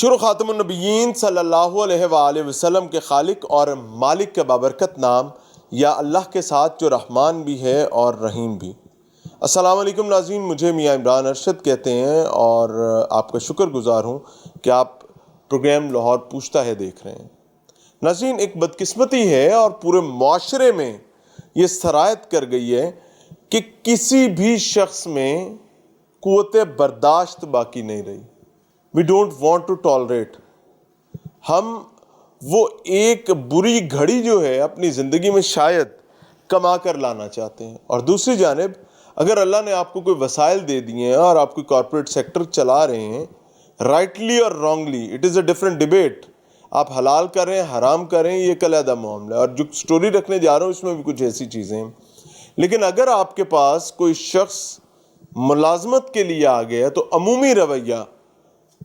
شروع خاتم النبیین صلی اللہ علیہ وآلہ وسلم کے خالق اور مالک کے بابرکت نام یا اللہ کے ساتھ جو رحمان بھی ہے اور رحیم بھی۔ السلام علیکم ناظرین، مجھے میاں عمران ارشد کہتے ہیں اور آپ کا شکر گزار ہوں کہ آپ پروگرام لاہور پوچھتا ہے دیکھ رہے ہیں۔ ناظرین، ایک بدقسمتی ہے اور پورے معاشرے میں یہ سرایت کر گئی ہے کہ کسی بھی شخص میں قوت برداشت باقی نہیں رہی۔ We don't want to tolerate۔ ہم وہ ایک بری گھڑی جو ہے اپنی زندگی میں شاید کما کر لانا چاہتے ہیں، اور دوسری جانب اگر اللہ نے آپ کو کوئی وسائل دے دیے ہیں اور آپ کوئی کارپوریٹ سیکٹر چلا رہے ہیں، رائٹلی اور wrongly, it is a different debate. آپ حلال کریں حرام کریں، یہ ایک علیحدہ معاملہ ہے، اور جو سٹوری رکھنے جا رہا ہوں اس میں بھی کچھ ایسی چیزیں ہیں۔ لیکن اگر آپ کے پاس کوئی شخص ملازمت کے لیے آ گیا تو عمومی رویہ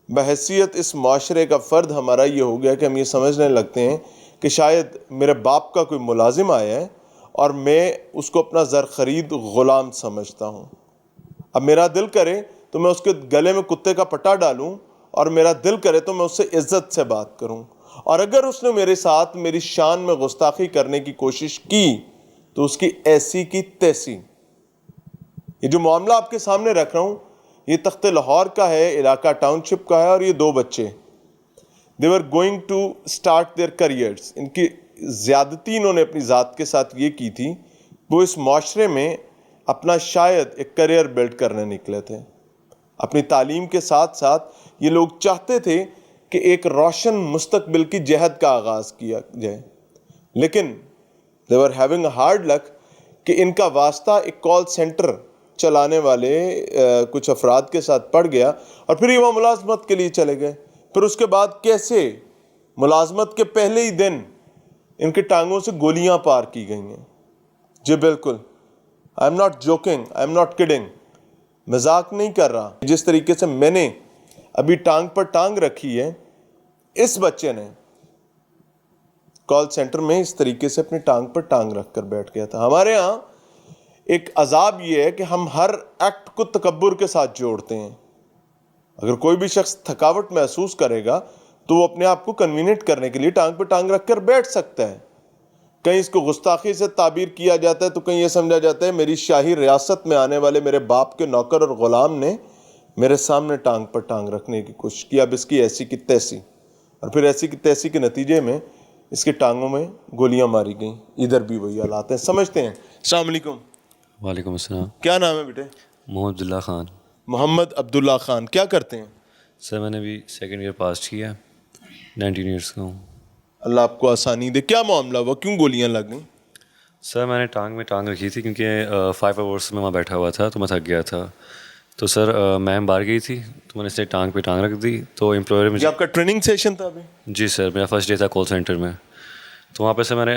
بحیثیت اس معاشرے کا فرد ہمارا یہ ہو گیا کہ ہم یہ سمجھنے لگتے ہیں کہ شاید میرے باپ کا کوئی ملازم آیا ہے اور میں اس کو اپنا زر خرید غلام سمجھتا ہوں۔ اب میرا دل کرے تو میں اس کے گلے میں کتے کا پٹا ڈالوں، اور میرا دل کرے تو میں اس سے عزت سے بات کروں، اور اگر اس نے میرے ساتھ میری شان میں گستاخی کرنے کی کوشش کی تو اس کی ایسی کی تیسی۔ یہ جو معاملہ آپ کے سامنے رکھ رہا ہوں یہ تخت لاہور کا ہے، علاقہ ٹاؤن شپ کا ہے، اور یہ دو بچے they were going to start their careers۔ ان کی زیادتی انہوں نے اپنی ذات کے ساتھ یہ کی تھی، وہ اس معاشرے میں اپنا شاید ایک کریئر بلڈ کرنے نکلے تھے۔ اپنی تعلیم کے ساتھ ساتھ یہ لوگ چاہتے تھے کہ ایک روشن مستقبل کی جہد کا آغاز کیا جائے، لیکن they were having a hard luck کہ ان کا واسطہ ایک کال سینٹر چلانے والے کچھ افراد کے ساتھ پڑ گیا، اور پھر یہ وہ ملازمت کے لیے چلے گئے۔ پھر اس کے بعد کیسے ملازمت کے پہلے ہی دن ان کے ٹانگوں سے گولیاں پار کی گئی ہیں۔ جی بالکل، I am not joking, I am not kidding, مذاق نہیں کر رہا۔ جس طریقے سے میں نے ابھی ٹانگ پر ٹانگ رکھی ہے، اس بچے نے کال سینٹر میں اس طریقے سے اپنی ٹانگ پر ٹانگ رکھ کر بیٹھ گیا تھا۔ ہمارے ہاں ایک عذاب یہ ہے کہ ہم ہر ایکٹ کو تکبر کے ساتھ جوڑتے ہیں۔ اگر کوئی بھی شخص تھکاوٹ محسوس کرے گا تو وہ اپنے آپ کو کنوینئنٹ کرنے کے لیے ٹانگ پہ ٹانگ رکھ کر بیٹھ سکتا ہے۔ کہیں اس کو گستاخی سے تعبیر کیا جاتا ہے تو کہیں یہ سمجھا جاتا ہے میری شاہی ریاست میں آنے والے میرے باپ کے نوکر اور غلام نے میرے سامنے ٹانگ پر ٹانگ رکھنے کی کوشش کی، اب اس کی ایسی کی تیسی، اور پھر ایسی کی تیسی کے نتیجے میں اس کے ٹانگوں میں گولیاں ماری گئیں۔ ادھر بھی وہی حالات ہیں، سمجھتے ہیں۔ السلام علیکم۔ وعلیکم السلام۔ کیا نام ہے بیٹے؟ محمد عبداللہ خان۔ محمد عبداللہ خان، کیا کرتے ہیں؟ سر میں نے ابھی سیکنڈ ایئر پاس کیا، 19 ایئرس کا ہوں۔ اللہ آپ کو آسانی دے۔ کیا معاملہ ہوا، کیوں گولیاں لگ گئیں؟ سر میں نے ٹانگ میں ٹانگ رکھی تھی کیونکہ 5 آورس میں وہاں بیٹھا ہوا تھا تو میں تھک گیا تھا، تو سر میم باہر گئی تھی تو میں نے اس لیے ٹانگ پہ ٹانگ رکھ دی، تو امپلائر مجھے، آپ کا ٹریننگ سیشن تھا ابھی؟ جی سر، میرا فرسٹ ڈے تھا کال سینٹر میں، تو وہاں پہ سے میں نے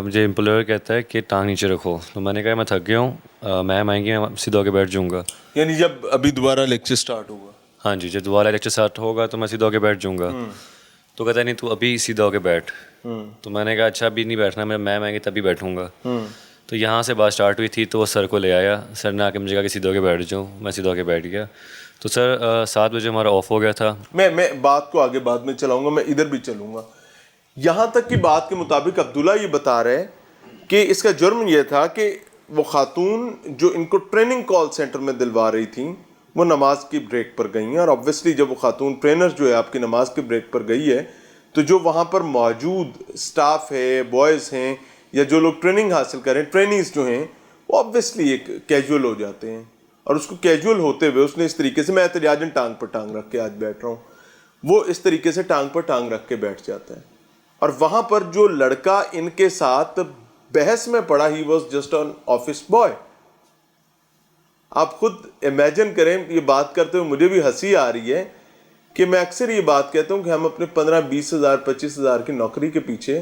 مجھے امپلائر کہتا ہے کہ ٹانگ نیچے رکھو، تو میں نے کہا میں تھک گیا ہوں، میم آئیں گی میں سیدھا ہو کے بیٹھ جاؤں گا۔ یعنی جب ابھی دوبارہ لیکچر سٹارٹ ہوگا؟ ہاں جی، جب دوبارہ لیکچر اسٹارٹ ہوگا تو میں سیدھا ہو کے بیٹھ جاؤں گا۔ تو کہتا ہے نہیں تو ابھی سیدھا ہو کے بیٹھ، تو میں نے کہا اچھا ابھی نہیں بیٹھنا، میں میم آئیں گے تبھی بیٹھوں گا۔ تو یہاں سے بات اسٹارٹ ہوئی تھی تو وہ سر کو لے آیا، سر نے آ کے مجھے کہا کہ سیدھا ہو کے بیٹھ جاؤں، میں سیدھا ہو کے بیٹھ گیا۔ تو سر 7 بجے ہمارا آف ہو گیا تھا۔ میں بات کو آگے بعد میں چلاؤں گا، میں ادھر بھی چلوں گا۔ یہاں تک کی بات کے مطابق عبداللہ یہ بتا رہے کہ اس کا جرم یہ تھا کہ وہ خاتون جو ان کو ٹریننگ کال سینٹر میں دلوا رہی تھیں وہ نماز کی بریک پر گئی ہیں، اور obviously جب وہ خاتون ٹرینر جو ہے آپ کی نماز کی بریک پر گئی ہے تو جو وہاں پر موجود سٹاف ہے، بوائز ہیں، یا جو لوگ ٹریننگ حاصل کریں، ٹرینیز جو ہیں، وہ obviously ایک کیجول ہو جاتے ہیں، اور اس کو کیجول ہوتے ہوئے اس نے اس طریقے سے، میں احتجاجاً ٹانگ پر ٹانگ رکھ کے آج بیٹھ رہا ہوں، وہ اس طریقے سے ٹانگ پر ٹانگ رکھ کے بیٹھ جاتا ہے، اور وہاں پر جو لڑکا ان کے ساتھ بحث میں پڑا، he was just an office boy. آپ خود امیجن کریں، یہ بات کرتے ہوئے مجھے بھی ہنسی آ رہی ہے کہ میں اکثر یہ بات کہتا ہوں کہ ہم اپنے 15-20 ہزار 25 ہزار کی نوکری کے پیچھے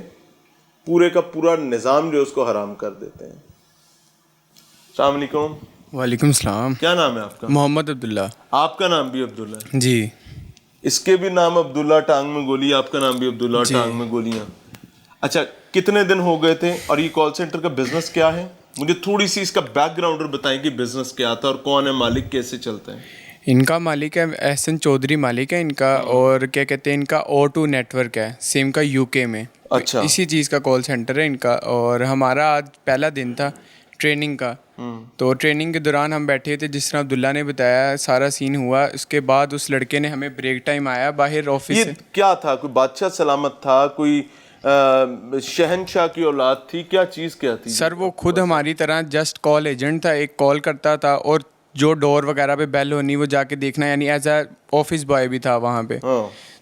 پورے کا پورا نظام جو اس کو حرام کر دیتے ہیں۔ السلام علیکم۔ وعلیکم السلام۔ کیا نام ہے آپ کا؟ محمد عبداللہ۔ آپ کا نام بھی عبداللہ ہے؟ جی۔ اس کے بھی نام عبداللہ، ٹانگ میں گولی، آپ کا نام بھی عبداللہ، ٹانگ میں گولیاں۔ اچھا، کتنے دن ہو گئے تھے، اور یہ کال سینٹر کا بزنس کیا ہے؟ مجھے تھوڑی سی اس کا بیک گراؤنڈر بتائیں کہ بزنس کیا تھا اور کون ہے مالک، کیسے چلتا ہے؟ ان کا مالک ہے احسن چودھری مالک ہے ان کا, اور کیا کہتے ہیں ان کا O2 نیٹ ورک ہے سیم کا UK میں. اچھا. اسی چیز کا کال سینٹر ہے ان کا. اور ہمارا آج پہلا دن تھا ٹریننگ کا. تو ٹریننگ کے دوران ہم بیٹھے تھے, جس طرح عبداللہ نے بتایا سارا سین ہوا. اس کے بعد اس لڑکے نے ہمیں بریک ٹائم آیا باہر آفس سے. یہ کیا تھا, کوئی بادشاہ سلامت تھا, کوئی شہنشاہ کی اولاد تھی, کیا چیز کیا تھی؟ سر وہ خود ہماری طرح جسٹ کال ایجنٹ تھا, ایک کال کرتا تھا اور جو ڈور وغیرہ پہ بیل ہونی وہ جا کے دیکھنا, یعنی ایز اے آفس بوائے بھی تھا وہاں پہ.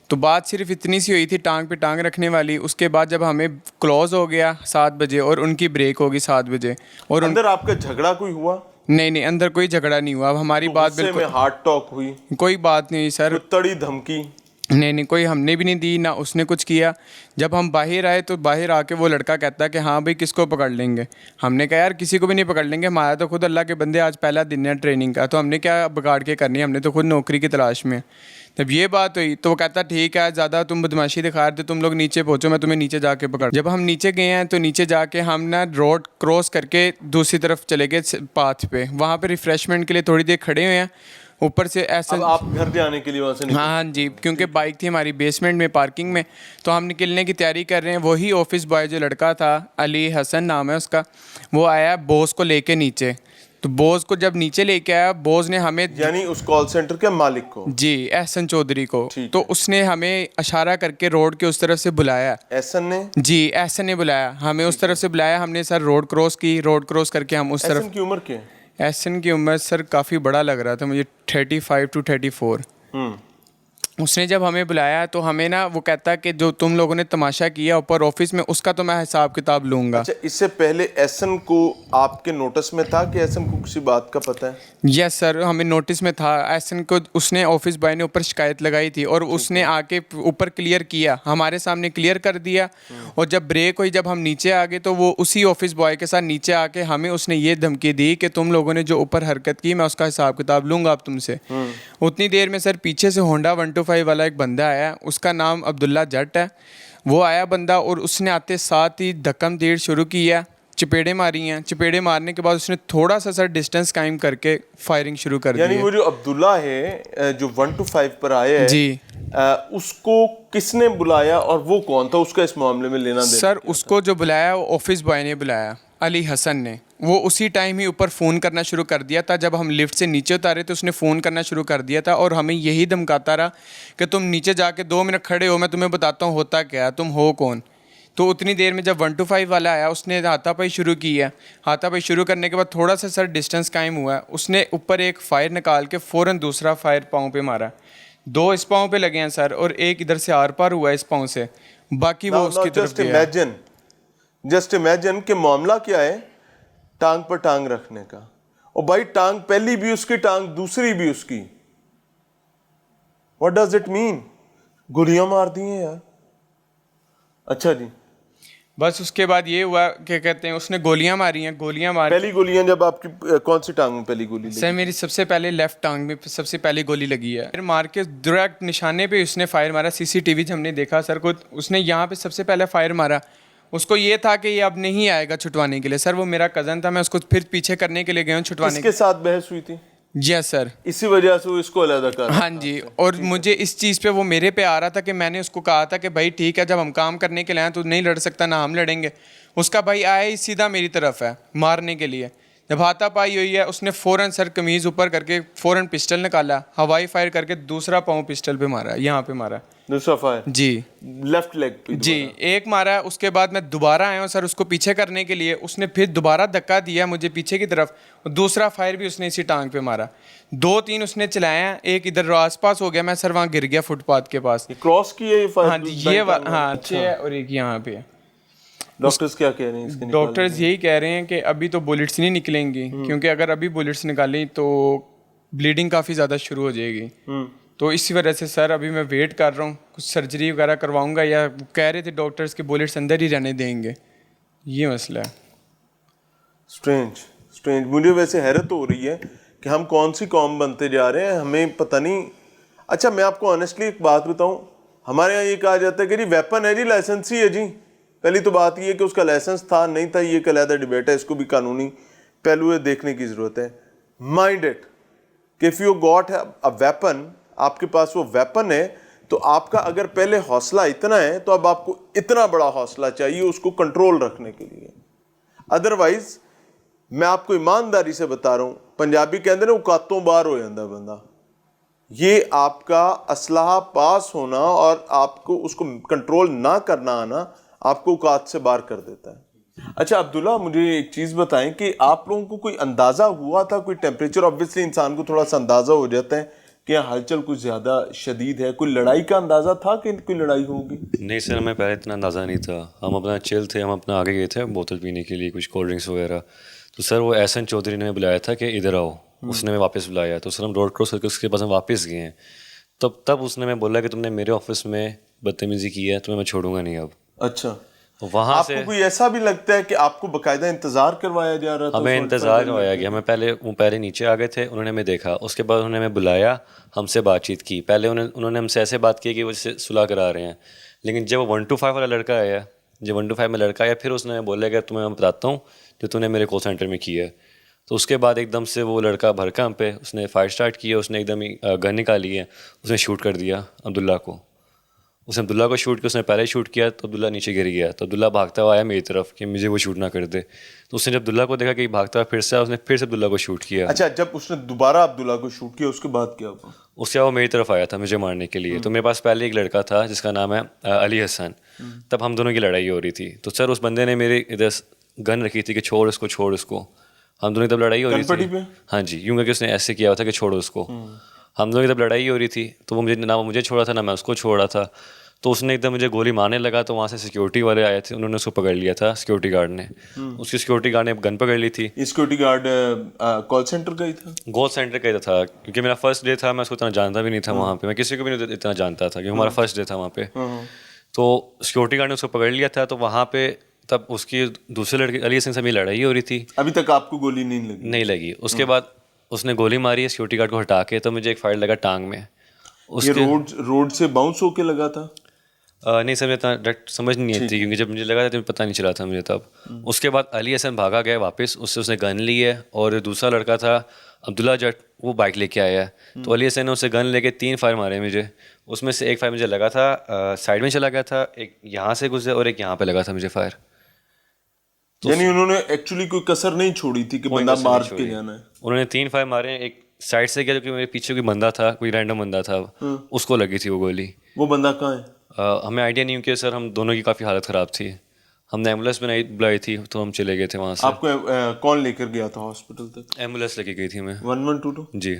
تو بات صرف اتنی سی ہوئی تھی ٹانگ پہ ٹانگ رکھنے والی. اس کے بعد جب ہمیں کلوز ہو گیا 7 بجے اور ان کی بریک ہوگی 7 بجے, اور اندر آپ کا جھگڑا کوئی ہوا؟ نہیں اندر کوئی جھگڑا نہیں ہوا. اب ہماری بات بالکل ہارٹ ٹاک ہوئی؟ کوئی بات نہیں سر, تڑی دھمکی نہیں کوئی ہم نے بھی نہیں دی, نہ اس نے کچھ کیا. جب ہم باہر آئے تو باہر آ کے وہ لڑکا کہتا ہے کہ ہاں بھائی کس کو پکڑ لیں گے. ہم نے کہا یار کسی کو بھی نہیں پکڑ لیں گے, ہمارا تو خود اللہ کے بندے آج پہلا دن ہے ٹریننگ کا, تو ہم نے کیا بگاڑ کے کرنی ہے, ہم نے تو خود نوکری کی تلاش میں. جب یہ بات ہوئی تو وہ کہتا ٹھیک ہے زیادہ تم بدماشی دکھا رہے تھے, تم لوگ نیچے پہنچو میں تمہیں نیچے جا کے پکڑ. جب ہم نیچے گئے ہیں تو نیچے جا کے ہم نا روڈ کراس کر کے دوسری طرف چلے گئے پاتھ پہ, وہاں پہ ریفریشمنٹ کے لیے تھوڑی دیر کھڑے ہوئے ہیں. اوپر سے ایسا آپ گھر جانے کے لیے وہاں سے ہاں جی, کیونکہ بائک تھی ہماری بیسمنٹ میں پارکنگ میں, تو ہم نکلنے کی تیاری کر رہے ہیں. وہی آفس بوائے جو لڑکا تھا علی حسن نام ہے اس کا, وہ آیا بوس کو لے کے نیچے. تو بوس کو جب نیچے لے کے آیا, بوس نے ہمیں یعنی اس کال سینٹر کے مالک کو, جی احسن چودھری کو, تو اس نے ہمیں اشارہ کر کے روڈ کے اس طرف سے بلایا. احسن نے؟ جی احسن نے بلایا ہمیں اس طرف سے بلایا. ہم نے سر روڈ کراس کی, روڈ کراس کر کے ہم اس طرف. احسن کی عمر کیا ہے؟ احسن کی عمر سر کافی بڑا لگ رہا تھا مجھے, 35 to 34. اس نے جب ہمیں بلایا تو ہمیں نا وہ کہتا کہ جو تم لوگوں نے تماشا کیا اوپر آفس میں, اس کا تو میں حساب کتاب لوں گا. اچھا, اس سے پہلے احسن کو آپ کے نوٹس میں تھا کہ احسن کو کسی بات کا پتہ ہے؟ یس سر, ہمیں نوٹس میں تھا. احسن کو اس نے آفس بوائے نے اوپر شکایت لگائی تھی, اور اس نے آ کے اوپر کلیئر کیا, ہمارے سامنے کلیئر کر دیا. اور جب بریک ہوئی, جب ہم نیچے آ گئے, تو وہ اسی آفس بوائے کے ساتھ نیچے آ کے ہمیں اس نے یہ دھمکی دی کہ تم لوگوں نے جو اوپر حرکت کی میں اس کا حساب کتاب لوں گا اب تم سے. اتنی دیر میں سر پیچھے سے ہونڈا 125 والا ایک بندہ آیا, اس کا نام عبداللہ جٹ ہے. وہ آیا بندہ, اور اس نے آتے ساتھ ہی دھکم دیر شروع کیا, چپیڑے ماری ہیں. چپیڑے مارنے کے بعد اس نے تھوڑا سا سر ڈسٹینس قائم کر کے فائرنگ شروع کر دی. یعنی وہ جو عبداللہ ہے جو 125 پر آیا ہے, جی اس کو کس نے بلایا اور وہ کون تھا, اس کا اس معاملے میں لینا دینا؟ سر اس کو جو بلایا وہ آفس بوائے نے بلایا, علی حسن نے. وہ اسی ٹائم ہی اوپر فون کرنا شروع کر دیا تھا. جب ہم لفٹ سے نیچے اتارے تو اس نے فون کرنا شروع کر دیا تھا, اور ہمیں یہی دھمکاتا رہا کہ تم نیچے جا کے 2 منٹ کھڑے ہو, میں تمہیں بتاتا ہوں ہوتا کیا, تم ہو کون. تو اتنی دیر میں جب 125 والا آیا, اس نے ہاتھا پائی شروع کی ہے. ہاتھا پائی شروع کرنے کے بعد تھوڑا سا سر ڈسٹینس قائم ہوا ہے, اس نے اوپر ایک فائر نکال کے فوراً دوسرا فائر پاؤں پہ مارا. 2 اس پاؤں پہ لگے ہیں سر, اور ایک ادھر سے آر پار ہوا ہے اس پاؤں سے, باقی وہ اس کی طرف گیا. جسٹ امیجن کہ معاملہ کیا ہے, ٹانگ پر ٹانگ رکھنے کا. اور بھائی ٹانگ پہلی بھی اس کی, ٹانگ دوسری بھی اس کی. What does it mean? گولیاں مار دی ہیں یار. اچھا جی, بس اس کے بعد یہ ہوا کہ کہتے ہیں اس نے گولیاں ماری ہیں. گولیاں مار پہلی گولیاں جب آپ کی کون سی ٹانگ میں پہلی گولی لگی؟ سر میری سب سے پہلے لیفٹ ٹانگ میں سب سے پہلی گولی لگی ہے. پھر مار کے ڈائریکٹ نشانے پہ اس نے فائر مارا. CCTV ہم نے دیکھا سر کو, اس نے یہاں پہ سب سے پہلے فائر مارا. اس کو یہ تھا کہ یہ اب نہیں آئے گا چھٹوانے کے لیے. سر وہ میرا کزن تھا, میں اس کو پھر پیچھے کرنے کے لیے گیا ہوں چھٹوانے اس کے ساتھ بحث ہوئی تھی؟ یس سر, اسی وجہ سے وہ اس کو علیحدہ کر. ہاں جی, اور مجھے اس چیز پہ وہ میرے پہ آ رہا تھا کہ میں نے اس کو کہا تھا کہ بھائی ٹھیک ہے جب ہم کام کرنے کے لیے آئے تو نہیں لڑ سکتا, نہ ہم لڑیں گے. اس کا بھائی آیا ہی سیدھا میری طرف ہے مارنے کے لیے. جب ہاتھا پائی ہوئی ہے, اس نے فوراً سر قمیض اوپر کر کے فوراً پسٹل نکالا, ہوائی فائر کر کے دوسرا پاؤں پسٹل پہ مارا, یہاں پہ مارا دوسرا فائر جی لیفٹ لیگ پہ جی ایک مارا. اس کے بعد میں دوبارہ آیا ہوں سر اس کو پیچھے کرنے کے لیے, اس نے پھر دوبارہ دھکا دیا مجھے پیچھے کی طرف, دوسرا فائر بھی اس نے اسی ٹانگ پہ مارا. 2-3 اس نے چلایا, ایک ادھر آس پاس ہو گیا, میں سر وہاں گر گیا فٹ پاتھ کے پاس. کراس کی ہے یہ ہاں جی, یہ ہاں اچھا ہے, اور ایک یہاں پہ. ڈاکٹرز کیا کہہ رہے ہیں اس کے؟ ڈاکٹرز یہی کہہ رہے ہیں کہ ابھی تو بلٹس نہیں نکلیں گی, کیونکہ اگر ابھی بلٹس نکالیں تو بلیڈنگ کافی زیادہ شروع ہو جائے گی. تو اسی وجہ سے سر ابھی میں ویٹ کر رہا ہوں, کچھ سرجری وغیرہ کرواؤں گا, یا کہہ رہے تھے ڈاکٹرز کہ بلٹس اندر ہی رہنے دیں گے. یہ مسئلہ ہے. اسٹرینج. مجھے ویسے حیرت ہو رہی ہے کہ ہم کون سی قوم بنتے جا رہے ہیں, ہمیں پتہ نہیں. اچھا میں آپ کو آنیسٹلی ایک بات بتاؤں, ہمارے یہاں یہ کہا جاتا ہے کہ جی ویپن ہے جی, لائسنس ہی ہے جی. پہلی تو بات یہ ہے کہ اس کا لائسنس تھا نہیں تھا, یہ ایک علیحدہ ڈبیٹ ہے, اس کو بھی قانونی پہلو دیکھنے کی ضرورت ہے. مائنڈ اٹ, کہ if you got a weapon, آپ کے پاس وہ ویپن ہے, تو آپ کا اگر پہلے حوصلہ اتنا ہے تو اب آپ کو اتنا بڑا حوصلہ چاہیے اس کو کنٹرول رکھنے کے لیے. ادروائز میں آپ کو ایمانداری سے بتا رہا ہوں, پنجابی کہتے ہیں اوقاتوں باہر ہو جاتا بندہ. یہ آپ کا اسلحہ پاس ہونا اور آپ کو اس کو کنٹرول نہ کرنا آنا آپ کو اوقات سے باہر کر دیتا ہے. اچھا عبداللہ, مجھے ایک چیز بتائیں کہ آپ لوگوں کو کوئی اندازہ ہوا تھا, کوئی ٹیمپریچر, آبویسلی انسان کو تھوڑا سا اندازہ ہو جاتا ہے کہ ہلچل کچھ زیادہ شدید ہے, کوئی لڑائی کا اندازہ تھا کہ کوئی لڑائی ہوگی؟ نہیں سر, ہمیں پہلے اتنا اندازہ نہیں تھا. ہم اپنا چل تھے, ہم اپنا آگے گئے تھے بوتل پینے کے لیے, کچھ کولڈ ڈرنکس وغیرہ. تو سر وہ احسن چودھری نے بلایا تھا کہ ادھر آؤ, اس نے ہمیں واپس بلایا. تو سر ہم روڈ کراس کر کے اس کے پاس ہم واپس گئے ہیں. تب اس نے میں بولا کہ تم نے میرے آفس میں بدتمیزی کی ہے, تمہیں میں چھوڑوں گا نہیں اب. اچھا, وہاں سے آپ کو کوئی ایسا بھی لگتا ہے کہ آپ کو باقاعدہ انتظار کروایا جا رہا تھا؟ ہمیں انتظار کروایا گیا. ہمیں پہلے نیچے آ گئے تھے, انہوں نے ہمیں دیکھا, اس کے بعد انہوں نے ہمیں بلایا, ہم سے بات چیت کی. پہلے انہوں نے ہم سے ایسے بات کی کہ وہ جیسے صلح کرا رہے ہیں, لیکن جب وہ 125 والا لڑکا آیا, جب 125 میں لڑکا آیا, پھر اس نے بولا کہ تمہیں میں بتاتا ہوں جو تم نے میرے کال سینٹر میں کیا ہے. تو اس کے بعد ایک دم سے وہ لڑکا بھڑکا ہم پہ, اس نے فائر سٹارٹ کیا, اس نے ایک دم ہی گن نکالی ہے, اس نے شوٹ کر دیا عبداللہ کو. اس نے عبداللہ کو شوٹ کیا, اس نے پہلے شوٹ کیا تو عبداللہ نیچے گر گیا. تو عبداللہ بھاگتا ہوا آیا میری طرف کہ مجھے وہ شوٹ نہ کر دے. تو اس نے جب عبداللہ کو دیکھا کہ بھاگتا ہوا پھر سے, اس نے پھر سے عبداللہ کو شوٹ کیا. اچھا, جب اس نے دوبارہ عبداللہ کو شوٹ کیا اس کے بعد کیا ہوا؟ اس سے وہ میری طرف آیا تھا مجھے مارنے کے لیے. تو میرے پاس پہلے ایک لڑکا تھا جس کا نام ہے علی حسن. تب ہم دونوں کی لڑائی ہو رہی تھی. تو سر اس بندے نے میرے ادھر گن رکھی تھی کہ چھوڑ اس کو, چھوڑ اس کو. ہم دونوں کی تب لڑائی ہو رہی تھی. ہاں جی, یوں کہ اس نے ایسے کیا ہوا تھا کہ چھوڑو اس کو. ہم دونوں کی تب لڑائی ہو رہی تھی, تو وہ مجھے چھوڑا تھا نہ میں اس کو چھوڑا تھا. تو اس نے ایک دم مجھے گولی مارنے لگا, تو وہاں سے سیکورٹی والے آئے تھے, انہوں نے اس کو پکڑ لیا تھا. سیکورٹی گارڈ نے, اس کی سیکورٹی گارڈ نے گن پکڑ لی تھی. سیکورٹی گارڈ کال سینٹر کا ہی تھا؟ کال سینٹر کا ہی تھا, کیونکہ میرا فرسٹ ڈے تھا, میں اس کو اتنا جانتا بھی نہیں تھا وہاں پہ, میں کسی کو بھی نہیں اتنا جانتا تھا, کیونکہ ہمارا فرسٹ ڈے تھا وہاں پہ. تو سیکورٹی گارڈ نے اس کو پکڑ لیا تھا. تو وہاں پہ تب اس کی دوسرے لڑکے علی حسن سے میری لڑائی ہو رہی تھی. ابھی تک آپ کو گولی نہیں لگی؟ اس کے بعد اس نے گولی ماری ہے سیکورٹی گارڈ کو ہٹا کے, تو مجھے ایک فائر لگا ٹانگ میں. یہ روڈ سے باؤنس ہو کے لگا تھا؟ نہیں سر, اتنا ڈائریکٹ سمجھ نہیں آتی, کیونکہ جب مجھے لگا تھا تو پتہ نہیں چلا تھا مجھے تب. اس کے بعد علی حسن بھاگا گیا واپس, اس نے گن لی ہے. اور دوسرا لڑکا تھا عبداللہ جٹ, وہ بائک لے کے آیا ہے. تو علی حسن نے اسے گن لے کے 3 فائر مارے مجھے. اس میں سے ایک فائر مجھے لگا تھا سائڈ میں چلا گیا تھا, ایک یہاں سے گزرے اور ایک یہاں پہ لگا تھا مجھے فائر. یعنی انہوں نے ایکچولی کوئی کسر نہیں چھوڑی تھی کہ بندہ مار کے جانا ہے؟ انہوں نے 3 فائر مارے, ایک سائڈ سے کیا جو کہ میرے پیچھے کوئی بندہ تھا, کوئی رینڈم بندہ تھا, اس کو لگی تھی وہ گولی. وہ بندہ کہاں ہے؟ ہمیں آئیڈیا نہیں, کہ سر ہم دونوں کی کافی حالت خراب تھی. ہم نے ایمبولینس بلائی تھی, تو ہم چلے گئے تھے وہاں سے. آپ کو کون لے کر گیا تھا ہاسپٹل تک؟ ایمبولینس لے کے گئی تھی ہمیں. 1122 جی.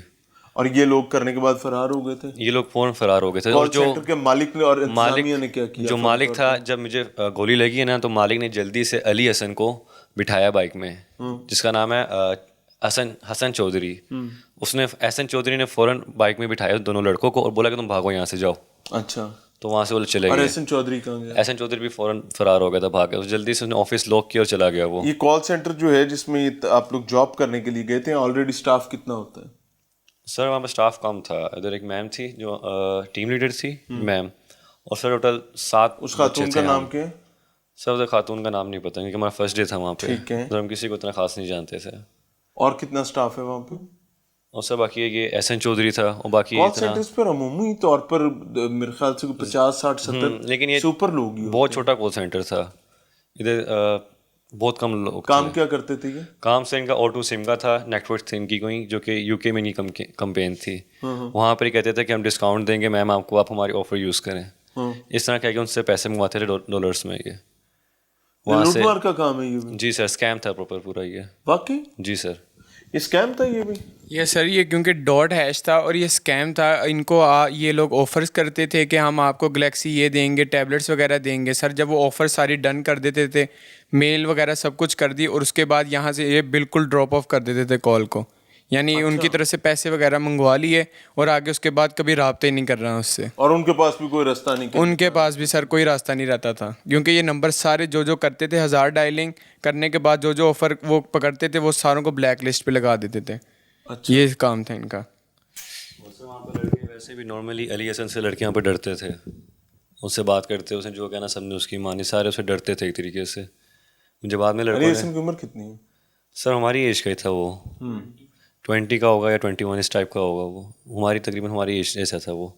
اور یہ لوگ کرنے کے بعد فرار ہو گئے تھے؟ یہ لوگ فوراً فرار ہو گئے تھے. اور جو مالک نے اور انتظامیہ نے کیا کیا؟ جو مالک تھا, جب مجھے گولی لگی ہے نا, تو مالک نے جلدی سے علی حسن کو بٹھایا بائک میں, جس کا نام ہے حسن چودھری. اس نے احسن چودھری نے فوراً بائک میں بٹھایا دونوں لڑکوں کو اور بولا کہ تم بھاگو یہاں سے جاؤ. اچھا. تو وہاں سے وہ چلے گئے. احسن چودھری کہاں گیا؟ احسن چودھری بھی فوراً فرار ہو گیا تھا, بھاگ گیا. جلدی سے اس نے آفس لاک کیا اور چلا گیا. وہ یہ کال سینٹر جو ہے جس میں آپ لوگ جاب کرنے کے لیے گئے تھے, آلریڈی اسٹاف کتنا ہوتا ہے؟ سر وہاں پہ اسٹاف کم تھا. ادھر ایک میم تھی جو ٹیم لیڈر تھی میم, اور سر ٹوٹل 7. اس خاتون کا نام کیا ہے؟ سر ادھر خاتون کا نام نہیں پتا, کیونکہ ہمارا فرسٹ ڈے تھا وہاں پہ. ٹھیک ہے. ادھر ہم کسی کو اتنا خاص نہیں جانتے تھے. اور کتنا اسٹاف ہے وہاں پہ؟ اور سر باقی یہ احسن چودھری تھا, اور باقی کال سینٹرز پر عمومی طور پر میرے خیال سے 50 60 70 لیکن یہ سپر لوگ ہی. بہت چھوٹا کال سینٹر تھا ادھر, بہت کم لوگ. کام کیا کرتے تھے یہ؟ کام سے ان کا آٹو سم کا تھا, نیٹ ورک تھی ان کی کوئی, جو کہ یو کے میں نہیں کمپین تھی. وہاں پر ہی کہتے تھے کہ ہم ڈسکاؤنٹ دیں گے میم آپ کو, آپ ہماری آفر یوز کریں. اس طرح کہہ کے ان سے پیسے منگواتے تھے ڈالرس میں. یہ وہاں سے لوٹ کا کام ہے یہ بھی؟ جی سر, اسکیم تھا پراپر پورا یہ. واقعی؟ جی سر, اسکیم تھا یہ بھی. یس سر, یہ کیونکہ ڈاٹ ہیش تھا اور یہ اسکیم تھا. ان کو یہ لوگ آفرز کرتے تھے کہ ہم آپ کو گلیکسی یہ دیں گے, ٹیبلٹس وغیرہ دیں گے. سر جب وہ آفر ساری ڈن کر دیتے تھے, میل وغیرہ سب کچھ کر دی, اور اس کے بعد یہاں سے یہ بالکل ڈراپ آف کر دیتے تھے کال کو. یعنی ان کی طرف سے پیسے وغیرہ منگوا لیے, اور آگے اس کے بعد کبھی رابطہ ہی نہیں کر رہا اس سے. اور ان کے پاس بھی کوئی راستہ نہیں؟ ان کے پاس بھی سر کوئی راستہ نہیں رہتا تھا, کیونکہ یہ نمبر سارے جو کرتے تھے 1000 ڈائلنگ کرنے کے بعد جو آفر وہ پکڑتے تھے, وہ ساروں کو بلیک لسٹ پہ لگا دیتے تھے. یہ کام تھا ان کا. وہاں پہ لڑکے ویسے بھی نارملی علی حسن سے لڑکے یہاں پہ ڈرتے تھے, اس سے بات کرتے, اس نے جو کہنا سب نے اس کی مانی, سارے اسے ڈرتے تھے ایک طریقے سے. مجھے بعد میں لڑکوں علی حسن کی عمر کتنی ہے؟ سر ہماری ایج کا ہی تھا وہ, 20 کا ہوگا یا 21 اس ٹائپ کا ہوگا. وہ ہماری تقریباً ہماری ایج ایسا تھا. وہ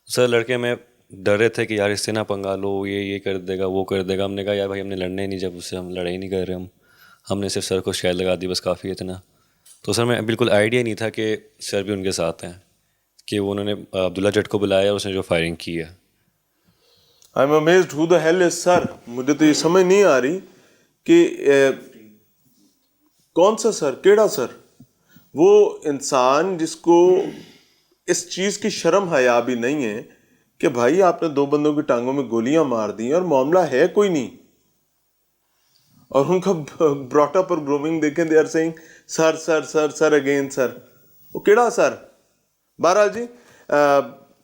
سر لڑکے میں ڈر رہے تھے کہ یار اس سے نہ پنگا لو, یہ کر دے گا, وہ کر دے گا. ہم نے کہا یار بھائی ہم نے لڑنا ہی نہیں, جب اس سے ہم لڑائی نہیں کر رہے, ہم نے صرف سر کو شکایت لگا دی, بس کافی اتنا. تو سر میں بالکل آئیڈیا نہیں تھا کہ سر بھی ان کے ساتھ ہیں, کہ وہ انہوں نے عبداللہ جٹ کو بلایا اور اس نے جو فائرنگ کی ہے. I'm amazed who the hell is sir. مجھے تو یہ سمجھ نہیں آ رہی کہ کون سا سر, کیڑا سر, وہ انسان جس کو اس چیز کی شرم حیا بھی نہیں ہے کہ بھائی آپ نے 2 بندوں کی ٹانگوں میں گولیاں مار دی اور معاملہ ہے کوئی نہیں, اور ان کا brought up اور grooming دیکھیں, they are saying sir sir sir sir again sir. وہ کیڑا سر. بہرحال جی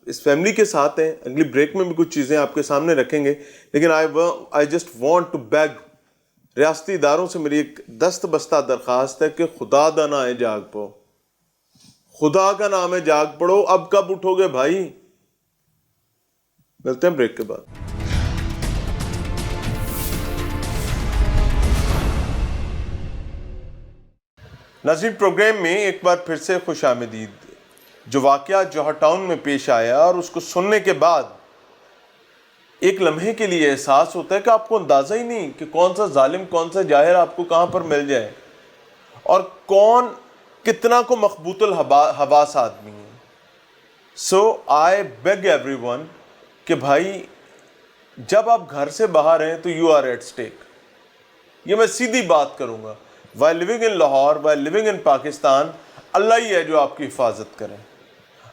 اس فیملی کے ساتھ ہیں, اگلی بریک میں بھی کچھ چیزیں آپ کے سامنے رکھیں گے, لیکن I just want to beg, ریاستی اداروں سے میری ایک دست بستہ درخواست ہے کہ خدا دا نام ہے جاگ پڑو, خدا کا نام ہے جاگ پڑو. اب کب اٹھو گے بھائی؟ ملتے ہیں بریک کے بعد. ناظرین پروگرام میں ایک بار پھر سے خوش آمدید. جو واقعہ جوہر ٹاؤن میں پیش آیا اور اس کو سننے کے بعد ایک لمحے کے لیے احساس ہوتا ہے کہ آپ کو اندازہ ہی نہیں کہ کون سا ظالم, کون سا جاہر آپ کو کہاں پر مل جائے, اور کون کتنا کو مخبوط الحواس آدمی ہے. سو آئی بیگ ایوری ون کہ بھائی جب آپ گھر سے باہر ہیں تو یو آر ایٹ اسٹیک. یہ میں سیدھی بات کروں گا. while living in Lahore, while living in Pakistan, اللہ ہی ہے جو آپ کی حفاظت کرے.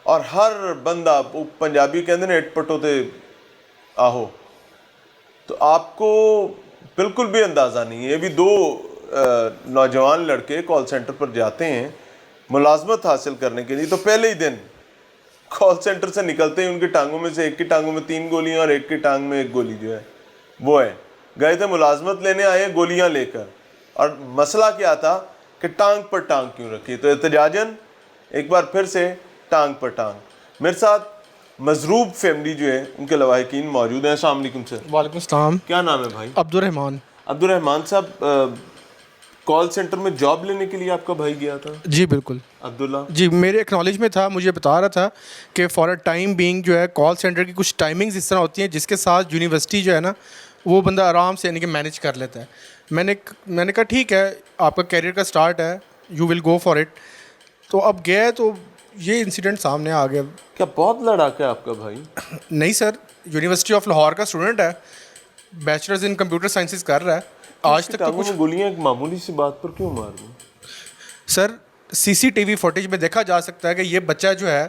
اور ہر بندہ, پنجابی کہتے ہیں اٹ پٹو تے آہو, تو آپ کو بالکل بھی اندازہ نہیں ہے. یہ بھی 2 نوجوان لڑکے کال سینٹر پر جاتے ہیں ملازمت حاصل کرنے کے لیے, تو پہلے ہی دن کال سینٹر سے نکلتے ہیں ان کی ٹانگوں میں سے ایک کی ٹانگوں میں 3 گولیاں اور ایک کی ٹانگ میں 1 گولی جو ہے وہ ہے. گئے تھے ملازمت لینے, آئے گولیاں لے کر, اور مسئلہ کیا تھا کہ ٹانگ پر ٹانگ کیوں رکھی. تو احتجاجاً ایک بار پھر سے ٹانگ پر ٹانگ. میرے ساتھ مضروب فیملی جو ہے ان کے لواحقین موجود ہیں. السلام علیکم سر. وعلیکم السلام. کیا نام ہے بھائی؟ عبدالرحمان. عبدالرحمان صاحب, کال سینٹر میں جاب لینے کے لیے آپ کا بھائی گیا تھا؟ جی بالکل. عبداللہ جی میرے ایکنالج میں تھا, مجھے بتا رہا تھا کہ فار اے ٹائم بینگ جو ہے کال سینٹر کی کچھ ٹائمنگز اس طرح ہوتی ہیں جس کے ساتھ یونیورسٹی جو ہے نا وہ بندہ آرام سے یعنی کہ مینیج کر لیتا ہے. میں نے کہا ٹھیک ہے, آپ کا کیریئر کا سٹارٹ ہے, you will go for it. تو اب گئے تو یہ انسیڈنٹ سامنے آ گیا. کیا بہت لڑاکا ہے آپ کا بھائی؟ نہیں سر, یونیورسٹی آف لاہور کا اسٹوڈنٹ ہے, بیچلرز ان کمپیوٹر سائنسز کر رہا ہے. آج تک تو کچھ گولیاں ایک معمولی سی بات پر کیوں مار دیں؟ سر CCTV فوٹیج میں دیکھا جا سکتا ہے کہ یہ بچہ جو ہے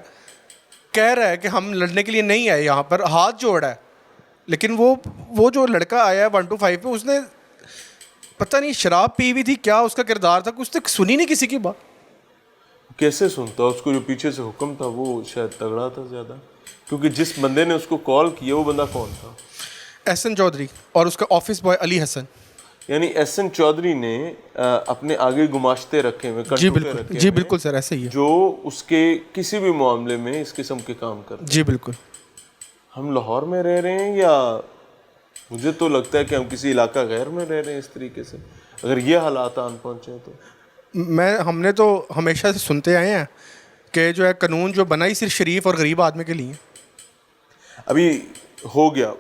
کہہ رہا ہے کہ ہم لڑنے کے لیے نہیں آئے, یہاں پر ہاتھ جوڑا ہے, لیکن وہ جو لڑکا آیا ہے 125 پہ, اس نے پتہ نہیں شراب پی ہوئی تھی, کیا اس کا کردار تھا, اس نے سنی نہیں کسی کی بات. کیسے سنتا؟ اس کو جو پیچھے سے حکم تھا وہ شاید تگڑا تھا زیادہ, کیونکہ جس بندے نے اس کو کال کیا وہ بندہ کون تھا؟ احسن چودھری اور اس کا آفس بوائے علی حسن. یعنی احسن چودھری نے اپنے آگے گماشتے رکھے ہوئے, جی بالکل, جی بالکل سر ایسے ہی ہے, جو اس کے کسی بھی معاملے میں اس قسم کے کام کرتے. جی بالکل. ہم لاہور میں رہ رہے ہیں یا مجھے تو لگتا ہے کہ ہم کسی علاقہ غیر میں رہ رہے ہیں اس طریقے سے, اگر یہ حالات آن پہنچے تو. ہم نے تو ہمیشہ سے سنتے آئے ہیں کہ جو ہے قانون جو بنا ہی صرف شریف اور غریب آدمی کے لیے. ابھی ہو گیا,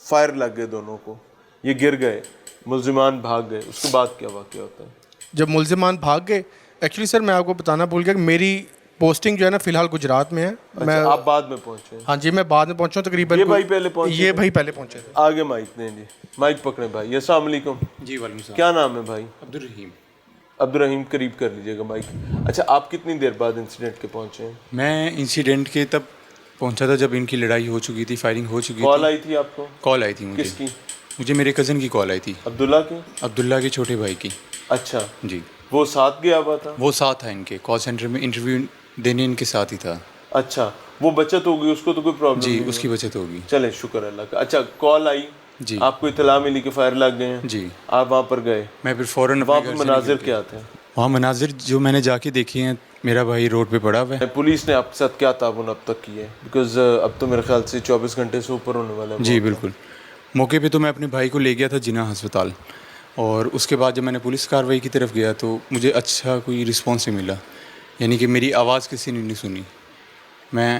فائر لگ گئے دونوں کو, یہ گر گئے, ملزمان بھاگ گئے, اس کے بعد کیا واقعہ ہوتا ہے؟ جب ملزمان بھاگ گئے, ایکچولی سر میں آپ کو بتانا بھول گیا کہ میری پوسٹنگ جو ہے نا فی الحال گجرات میں ہے. میں آپ بعد میں پہنچے؟ ہاں جی میں بعد میں پہنچا ہوں تقریباً. یہ بھائی پہلے پہنچے؟ یہ بھائی پہلے پہنچے تھے. آگے مائک دیں جی, مائک پکڑیں بھائی. السلام علیکم. جی وعلیکم السلام. کیا نام ہے بھائی؟ عبدالرحیم. عبدالرحیم, قریب کر لیجیے گا مائک. اچھا, آپ کتنی دیر بعد انسیڈنٹ کے پہنچے ہیں؟ میں انسیڈنٹ کے تب پہنچا تھا جب ان کی لڑائی ہو چکی تھی, فائرنگ ہو چکی تھی. کال آئی تھی آپ کو؟ کال آئی تھی مجھے. کس کی؟ مجھے میرے کزن کی کال آئی تھی. عبداللہ کی؟ عبداللہ کے چھوٹے بھائی کی. اچھا جی. وہ ساتھ گیا ہوا تھا؟ وہ ساتھ تھا ان کے, کال سینٹر میں انٹرویو دینے ان کے ساتھ ہی تھا. اچھا, وہ بچت ہوگی, اس کو تو کوئی پرابلم جی نہیں؟ اس کی بچت ہوگی. چلیں شکر اللہ کا. اچھا, کال آئی جی, آپ کو اطلاع ملی کہ فائر لگ گئے ہیں, جی, آپ وہاں پر گئے, میں پھر فوراً وہاں پر مناظر کیا تھے؟ وہاں مناظر جو میں نے جا کے دیکھے ہیں, میرا بھائی روڈ پہ پڑا ہوا ہے. پولیس نے آپ کے ساتھ کیا تعاون اب تک کی ہے؟ بیکاز اب تو میرے خیال سے 24 گھنٹے سے اوپر ہونے والا ہے. جی بالکل. موقع پہ تو میں اپنے بھائی کو لے گیا تھا جناح ہسپتال, اور اس کے بعد جب میں نے پولیس کارروائی کی طرف گیا تو مجھے اچھا کوئی رسپانس نہیں ملا. یعنی کہ میری آواز کسی نے نہیں سنی. میں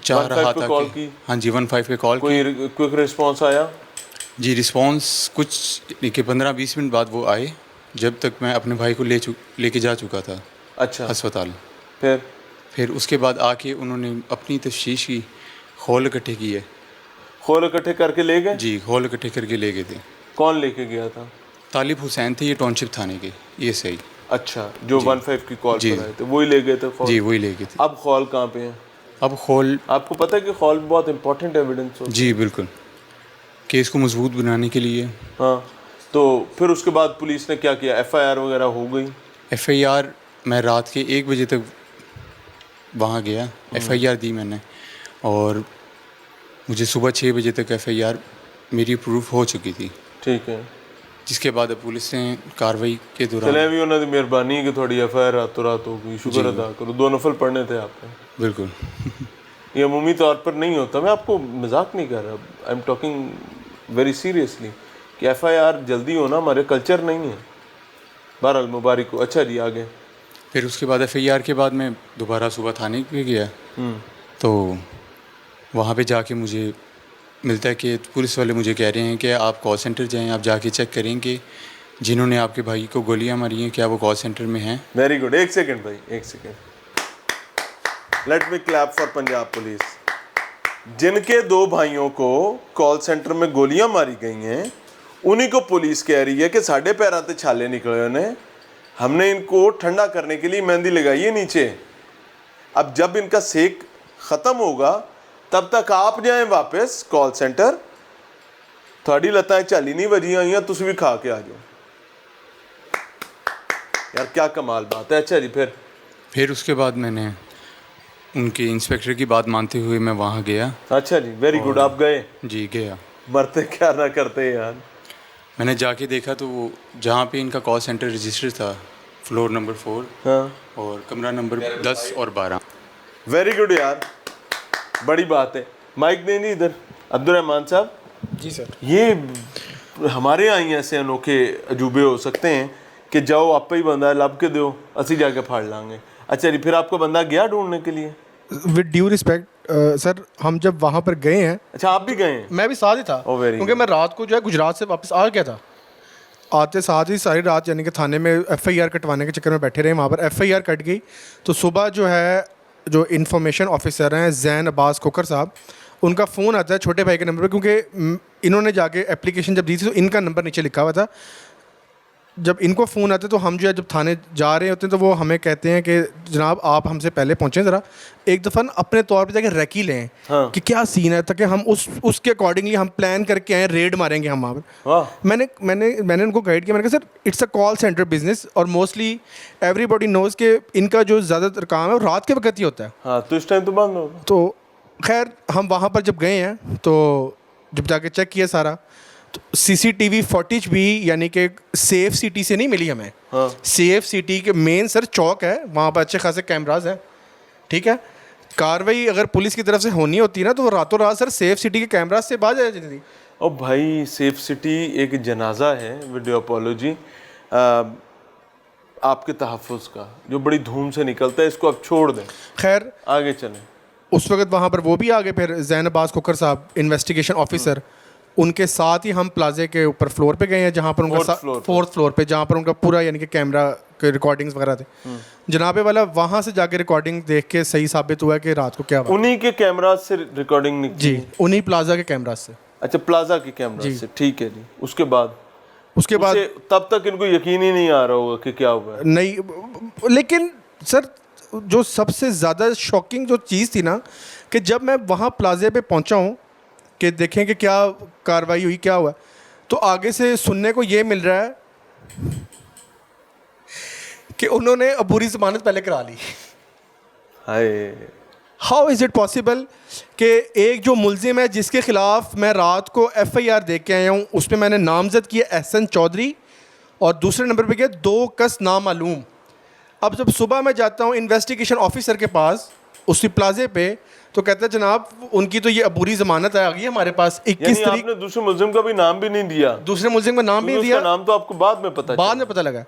چاہ 15 رہا پہ تھا کال کہ کی؟ ہاں جی 15 پہ کال کی. کوئی کوئک رسپانس آیا؟ جی رسپانس کچھ یعنی کہ 15-20 منٹ بعد وہ آئے، جب تک میں اپنے بھائی کو لے کے جا چکا تھا اچھا، ہسپتال. پھر اس کے بعد آ کے انہوں نے اپنی تفتیش کی، خول اکٹھے کیے. خول اکٹھے کر کے لے گئے؟ جی خول اکٹھے کر کے لے گئے تھے. کون لے کے گیا تھا؟ طالب حسین تھے، یہ ٹاؤن شپ تھانے کے، یہ صحیح. اچھا، جو 15 کی کال جی. پر آئے تھے وہی لے گئے تھے خول؟ جی وہی لے گئے تھے. اب خول کہاں پہ ہیں؟ اب خول آپ کو پتہ ہے کہ خول بہت امپورٹنٹ ایویڈنس ہوتا ہے؟ جی بالکل، کیس کو مضبوط بنانے کے لیے. ہاں، تو پھر اس کے بعد پولیس نے کیا کیا؟ ایف آئی آر وغیرہ ہو گئی؟ ایف آئی آر میں رات کے 1 بجے تک وہاں گیا، ایف آئی آر دی میں نے، اور مجھے صبح 6 بجے تک ایف آئی آر میری پروف ہو چکی تھی. ٹھیک ہے، جس کے بعد اب پولیس نے کاروائی کے چلیں دوران بھی انہوں نے مہربانی کہ تھوڑی ایف آئی آر راتوں رات ہو گئی، شکر ادا کرو. 2 نفل پڑھنے تھے آپ کو. بالکل یہ عمومی طور پر نہیں ہوتا، میں آپ کو مذاق نہیں کر رہا، I am talking very seriously, کہ ایف آئی آر جلدی ہونا ہمارے کلچر نہیں ہے. بہرحال مبارک ہو. اچھا جی آگے. پھر اس کے بعد ایف آئی آر کے بعد میں دوبارہ صبح تھانے پہ گیا، تو وہاں پہ جا کے مجھے ملتا ہے کہ پولیس والے مجھے کہہ رہے ہیں کہ آپ کال سینٹر جائیں، آپ جا کے چیک کریں کہ جنہوں نے آپ کے بھائی کو گولیاں ماری ہیں کیا وہ کال سینٹر میں ہیں. Very good. ایک سیکنڈ بھائی، ایک second. Let me clip for Punjab police. جن کے 2 بھائیوں کو کال سینٹر میں گولیاں ماری گئی ہیں انہی کو پولیس کہہ رہی ہے کہ ساڑھے پیروں تے چھالے نکلے انہیں، ہم نے ان کو ٹھنڈا کرنے کے لیے مہندی لگائی ہے نیچے. اب جب ان کا سیک ختم ہوگا تب تک آپ جائیں واپس کال سینٹر، تھوڑی لتائیں چالی نہیں بجی آئی ہیں، تسی بھی کھا کے آ جاؤ. یار کیا کمال بات ہے. اچھا جی پھر اس کے بعد میں نے ان کے انسپیکٹر کی بات مانتے ہوئے میں وہاں گیا. اچھا جی ویری گڈ. آپ گئے؟ جی گیا. مرتے کیا نہ کرتے یار. میں نے جا کے دیکھا تو وہ جہاں پہ ان کا کال سینٹر رجسٹر تھا، فلور نمبر 4 ہاں، اور کمرہ نمبر 10 اور 12. ویری گڈ یار، بڑی بات ہے. مائک دیں جی ادھر. عبد الرحمان صاحب. جی سر. یہ ہمارے یہاں ہی ایسے انوکھے عجوبے ہو سکتے ہیں کہ جاؤ آپ پہ ہی بندہ ہے، لب کے دو اسی جا کے پھاڑ لیں گے. اچھا جی، پھر آپ کا بندہ گیا ڈھونڈنے کے لیے؟ ود ڈیو رسپیکٹ سر، ہم جب وہاں پر گئے ہیں، اچھا آپ بھی گئے ہیں؟ میں بھی ساتھ ہی تھا، Oh, very کیونکہ میں رات کو جو ہے گجرات سے واپس آ گیا تھا. آتے ساتھ ہی ساری رات یعنی کہ تھانے میں ایف آئی آر کٹوانے کے چکر میں بیٹھے رہے. وہاں پر ایف آئی آر کٹ گئی تو صبح جو ہے جو انفارمیشن آفیسر ہیں زین عباس کوکر صاحب، ان کا فون آتا ہے چھوٹے بھائی کے نمبر پہ، کیونکہ انہوں نے جا کے اپلیکیشن جب دی تھی تو ان کا نمبر نیچے لکھا ہوا تھا. جب ان کو فون آتا ہے تو ہم جو ہے جب تھانے جا رہے ہوتے ہیں تو وہ ہمیں کہتے ہیں کہ جناب آپ ہم سے پہلے پہنچیں، ذرا ایک دفعہ اپنے طور پہ جا کے ریکی لیں کہ کیا سین ہے، تاکہ ہم اس کے اکارڈنگلی ہم پلان کر کے آئیں، ریڈ ماریں گے ہم وہاں پر. میں نے ان کو گائڈ کیا. میں نے کہا sir it's a call centre business اور موسٹلی ایوری باڈی نوز کہ ان کا جو زیادہ تر کام ہے وہ رات کے وقت ہی ہوتا ہے. ہاں تو اس ٹائم تو بند ہوگا. تو خیر ہم وہاں پر جب گئے ہیں تو جب جا کے چیک کیا سارا، تو سی سی ٹی وی فوٹیج بھی یعنی کہ سیف سٹی سے نہیں ملی ہمیں. سیف سٹی کے مین سر چوک ہے، وہاں پر اچھے خاصے کیمراز ہیں. ٹھیک ہے، کاروائی اگر پولیس کی طرف سے ہونی ہوتی نا تو راتوں رات سر سیف سٹی کے کیمراز سے باز آ جاتی تھی. او بھائی سیف سٹی ایک جنازہ ہے، ویڈیو اپولوجی آپ کے تحفظ کا جو بڑی دھوم سے نکلتا ہے، اس کو اب چھوڑ دیں. خیر آگے چلیں. اس وقت وہاں پر وہ بھی آ گئے. پھر زین عباس کوکر صاحب انویسٹیگیشن آفیسر، ان کے ساتھ ہی ہم پلازے کے اوپر فلور پہ گئے ہیں جہاں پر ان کا 4th فلور پہ جہاں پر ان کا پورا یعنی کہ کیمرہ کے ریکارڈنگز وغیرہ تھے. جناب والا وہاں سے جا کے ریکارڈنگ دیکھ کے صحیح ثابت ہوا کہ رات کو کیا ہوا. انہی کے کیمرہ سے ریکارڈنگ نکلی؟ جی انہی پلازا کے کیمرہ سے. اچھا پلازا کے کیمرہ سے. ٹھیک ہے جی. اس کے بعد تب تک ان کو یقین ہی نہیں آ رہا ہوگا کہ کیا ہوا ہے. نہیں، لیکن سر جو سب سے زیادہ شاکنگ جو چیز تھی نا کہ جب میں وہاں پلازے پہ پہنچا ہوں کہ دیکھیں کہ کیا کاروائی ہوئی، کیا ہوا، تو آگے سے سننے کو یہ مل رہا ہے کہ انہوں نے عبوری ضمانت پہلے کرا لی. ہائے، ہاؤ از اٹ پاسبل کہ ایک جو ملزم ہے جس کے خلاف میں رات کو ایف آئی آر دے کے آیا ہوں، اس پہ میں نے نامزد کیا احسن چودھری اور دوسرے نمبر پہ کیا 2 کس نامعلوم. اب جب صبح میں جاتا ہوں انویسٹیگیشن آفیسر کے پاس اسی پلازے پہ تو کہتا ہے جناب ان کی تو یہ عبوری ضمانت آ گئی ہمارے پاس 21 یعنی آپ نے دوسرے ملزم کا بھی نام بھی نہیں دیا؟ دوسرے ملزم کا نام بھی نہیں دیا. نام تو آپ کو بعد میں پتہ لگا.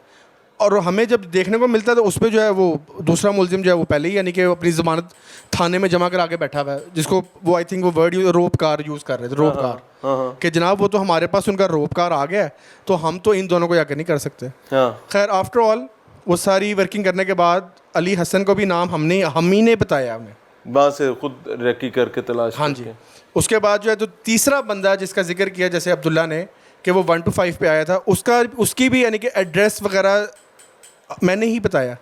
اور ہمیں جب دیکھنے کو ملتا ہے تو اس پہ جو ہے وہ دوسرا ملزم جو ہے وہ پہلے ہی یعنی کہ اپنی ضمانت تھانے میں جمع کرا کے بیٹھا ہوا ہے, جس کو وہ آئی تھنک وہ ورڈ روپ کار یوز کر رہے تھے, روپ کار, کہ جناب وہ تو ہمارے پاس ان کا روپ کار آ گیا ہے تو ہم تو ان دونوں کو جا کے نہیں کر سکتے. خیر آفٹر آل وہ ساری ورکنگ کرنے کے بعد علی حسن کو بھی نام ہم ہی نے بتایا ہمیں, وہاں سے خود ریکی کر کے تلاش. ہاں جی. اس کے بعد جو ہے تو تیسرا بندہ جس کا ذکر کیا جیسے عبداللہ نے کہ وہ 1 to 5 پہ آیا تھا, اس کی بھی یعنی کہ ایڈریس وغیرہ میں نے ہی بتایا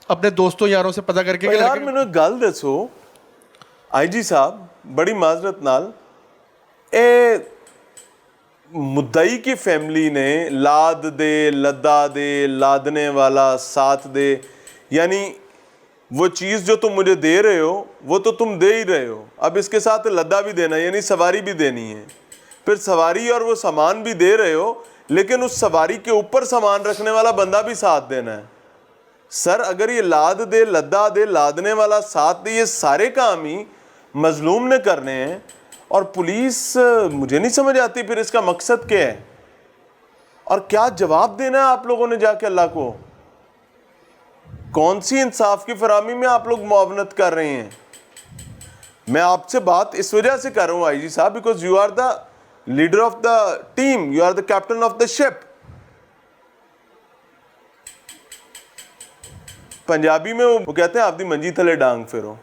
اپنے دوستوں یاروں سے پتہ کر کے. یار میں گل دسو آئی جی صاحب, بڑی معذرت نال اے مدعی کی فیملی نے لاد دے, لدا دے, لادنے والا ساتھ دے, یعنی وہ چیز جو تم مجھے دے رہے ہو وہ تو تم دے ہی رہے ہو, اب اس کے ساتھ لدا بھی دینا یعنی سواری بھی دینی ہے, پھر سواری اور وہ سامان بھی دے رہے ہو لیکن اس سواری کے اوپر سامان رکھنے والا بندہ بھی ساتھ دینا ہے. سر اگر یہ لاد دے, لدا دے, لادنے والا ساتھ دے, یہ سارے کام ہی مظلوم نے کرنے ہیں, اور پولیس مجھے نہیں سمجھ آتی پھر اس کا مقصد کیا ہے اور کیا جواب دینا ہے آپ لوگوں نے جا کے اللہ کو. کون سی انصاف کی فراہمی میں آپ لوگ معاونت کر رہے ہیں؟ میں آپ سے بات اس وجہ سے کر رہا ہوں آئی جی صاحب, because you are the leader of the team, you are the captain of the ship. Punjabi میں وہ کہتے ہیں آپ دی منجی تھلے ڈانگ پھرو.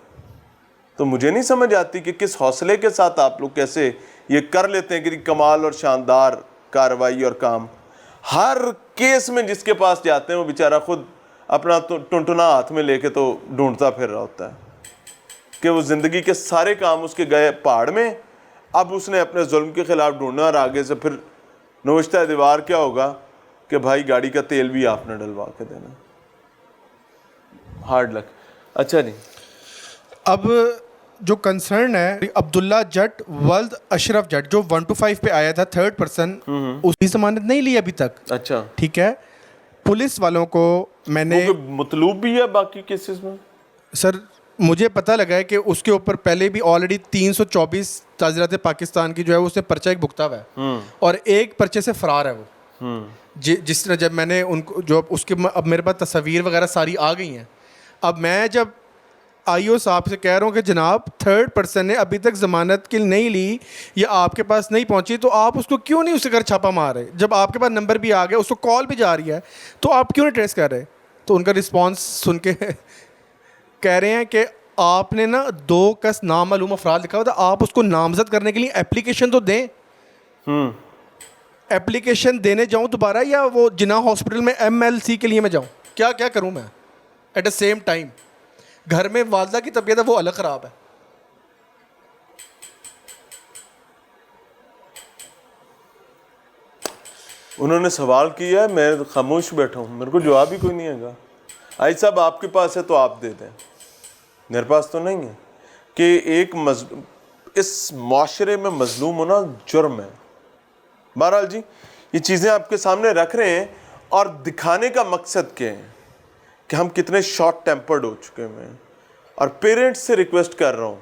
تو مجھے نہیں سمجھ آتی کہ کس حوصلے کے ساتھ آپ لوگ کیسے یہ کر لیتے ہیں کہ کمال اور شاندار کارروائی اور کام. ہر کیس میں جس کے پاس جاتے ہیں وہ بیچارہ خود اپنا ٹنٹنا ہاتھ میں لے کے تو ڈھونڈتا پھر رہا ہوتا ہے کہ وہ زندگی کے سارے کام اس کے گئے پہاڑ میں, اب اس نے اپنے ظلم کے خلاف ڈھونڈنا, اور آگے سے پھر نوشتہ دیوار کیا ہوگا کہ بھائی گاڑی کا تیل بھی آپ نے ڈلوا کے دینا. ہارڈ لک. اچھا نہیں, اب جو کنسرن ہے عبداللہ جٹ ولد اشرف جٹ جو 1 to 5 پہ آیا تھا تھرڈ پرسن, اس کی ضمانت نہیں لی ابھی تک. اچھا ٹھیک ہے, پولیس والوں کو میں نے مطلوب بھی ہے باقی کیسز میں. سر مجھے پتہ لگا ہے کہ اس کے اوپر پہلے بھی آلریڈی 324 تعزیرات پاکستان کی جو ہے اس نے پرچہ ایک بھگتا ہوا ہے, اور ایک پرچے سے فرار ہے وہ. جس طرح جب میں نے ان کو جو اس کے اب میرے پاس تصاویر وغیرہ ساری آ گئی ہیں, اب میں جب آئی او صاحب سے کہہ رہا ہوں کہ جناب تھرڈ پرسن نے ابھی تک ضمانت کی نہیں لی یا آپ کے پاس نہیں پہنچی, تو آپ اس کو کیوں نہیں اس کے گھر چھاپا مار رہے؟ جب آپ کے پاس نمبر بھی آ گیا, اس کو کال بھی جا رہی ہے, تو آپ کیوں نہیں ٹریس کر رہے؟ تو ان کا رسپانس سن کے کہہ رہے ہیں کہ آپ نے نا 2 کس نامعلوم افراد لکھا ہوا تھا, آپ اس کو نامزد کرنے کے لیے اپلیکیشن تو دیں. اپلیکیشن دینے جاؤں دوبارہ یا وہ جناح ہاسپٹل میں MLC کے لیے میں جاؤں؟ کیا کروں میں ایٹ دا سیم ٹائم؟ گھر میں والدہ کی طبیعت ہے وہ الگ خراب ہے. انہوں نے سوال کیا ہے, میں خاموش بیٹھا ہوں, میرے کو جواب ہی کوئی نہیں ہے گا. آئی صاحب آپ کے پاس ہے تو آپ دے دیں, میرے پاس تو نہیں ہے. کہ ایک اس معاشرے میں مظلوم ہونا جرم ہے. بہرحال جی یہ چیزیں آپ کے سامنے رکھ رہے ہیں, اور دکھانے کا مقصد کیا ہے کہ ہم کتنے شارٹ ٹیمپرڈ ہو چکے ہیں. اور پیرنٹس سے ریکویسٹ کر رہا ہوں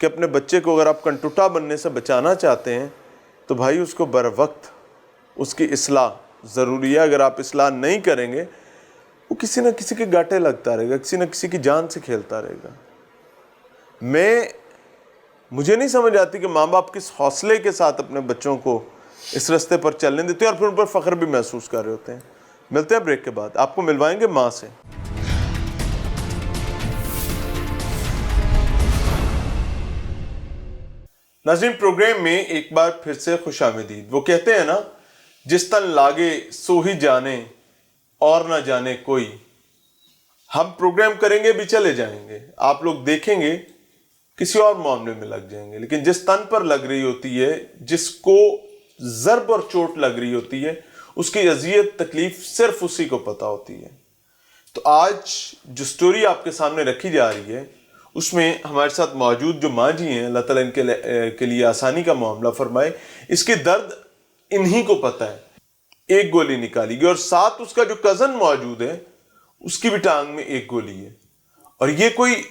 کہ اپنے بچے کو اگر آپ کنٹوٹا بننے سے بچانا چاہتے ہیں تو بھائی اس کو بر وقت اس کی اصلاح ضروری ہے. اگر آپ اصلاح نہیں کریں گے وہ کسی نہ کسی کے گاٹے لگتا رہے گا, کسی نہ کسی کی جان سے کھیلتا رہے گا. مجھے نہیں سمجھ آتی کہ ماں باپ کس حوصلے کے ساتھ اپنے بچوں کو اس رستے پر چلنے دیتے ہیں اور پھر ان پر فخر بھی محسوس کر رہے ہوتے ہیں. ملتے ہیں بریک کے بعد, آپ کو ملوائیں گے ماں سے. ناظرین پروگرام میں ایک بار پھر سے خوش آمدید. وہ کہتے ہیں نا, جس تن لاگے سو ہی جانے اور نہ جانے کوئی. ہم پروگرام کریں گے بھی چلے جائیں گے, آپ لوگ دیکھیں گے کسی اور معاملے میں لگ جائیں گے, لیکن جس تن پر لگ رہی ہوتی ہے, جس کو ضرب اور چوٹ لگ رہی ہوتی ہے, اس کی اذیت تکلیف صرف اسی کو پتہ ہوتی ہے. تو آج جو سٹوری آپ کے سامنے رکھی جا رہی ہے اس میں ہمارے ساتھ موجود جو ماں جی ہیں, اللہ تعالیٰ ان کے لیے آسانی کا معاملہ فرمائے. اس کے درد انہی کو پتہ ہے. ایک گولی نکالی گئی اور ساتھ اس کا جو کزن موجود ہے اس کی بھی ٹانگ میں ایک گولی ہے. اور یہ کوئی